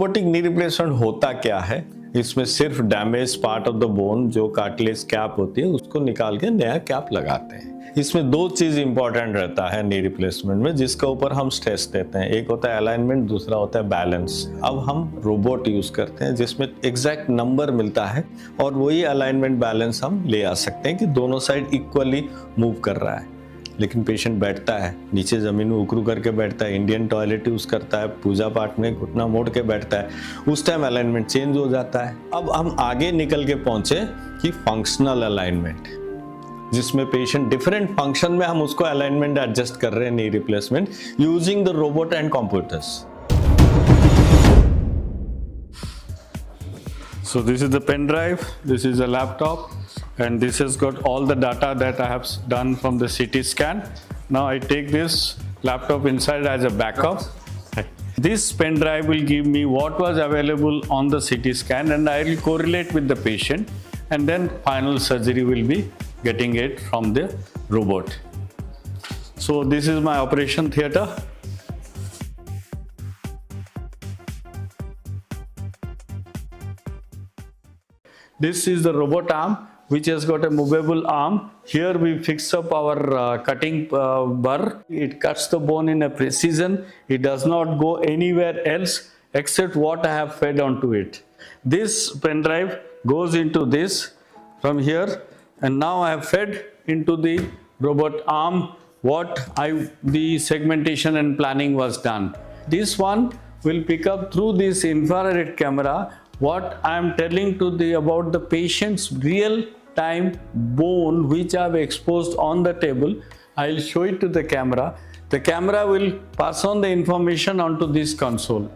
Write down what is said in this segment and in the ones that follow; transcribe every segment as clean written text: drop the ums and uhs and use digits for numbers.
Robotic knee replacement होता क्या है? इसमें सिर्फ damage part of the bone जो कार्टिलेज कैप होती है उसको निकाल के नया कैप लगाते हैं। इसमें दो चीज इंपॉर्टेंट रहता है नी रिप्लेसमेंट में जिसके ऊपर हम स्ट्रेस देते हैं। एक होता है अलाइनमेंट, दूसरा होता है बैलेंस। अब हम रोबोट यूज करते हैं जिसमें एग्जैक्ट नंबर मिलता है और वही अलाइनमेंट बैलेंस हम ले आ सकते हैं कि दोनों साइड इक्वली मूव कर रहा है। लेकिन पेशेंट बैठता है, नीचे जमीन में उकरू करके बैठता है, इंडियन टॉयलेट यूज करता है, पूजा पाठ में घुटना मोड़ के बैठता है, उस टाइम अलाइनमेंट चेंज हो जाता है। अब हम आगे निकल के पहुंचे कि फंक्शनल अलाइनमेंट, जिसमें पेशेंट डिफरेंट फंक्शन में हम उसको अलाइनमेंट एडजस्ट कर रहे हैं knee replacement using the robot and computers. So this is the pen drive, this is a laptop, and this has got all the data that I have done from the CT scan. Now I take this laptop inside as a backup. This pen drive will give me what was available on the CT scan and I will correlate with the patient, and then final surgery will be getting it from the robot. So this is my operation theater. This is the robot arm which has got a movable arm. Here we fix up our cutting burr. It cuts the bone in a precision. It does not go anywhere else except what I have fed onto it. This pen drive goes into this from here, and now I have fed into the robot arm what the segmentation and planning was done. This one will pick up through this infrared camera what I am telling about the patient's real time bone which I have exposed on the table. I will show it to the camera. The camera will pass on the information onto this console,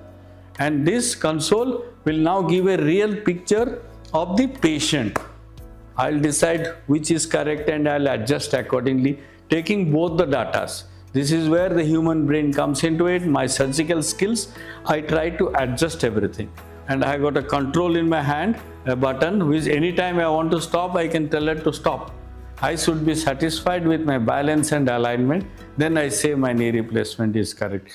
and this console will now give a real picture of the patient. I will decide which is correct and I will adjust accordingly, taking both the datas. This is where the human brain comes into it. My surgical skills, I try to adjust everything. And I got a control in my hand, a button which anytime I want to stop, I can tell it to stop. I should be satisfied with my balance and alignment. Then I say my knee replacement is correct.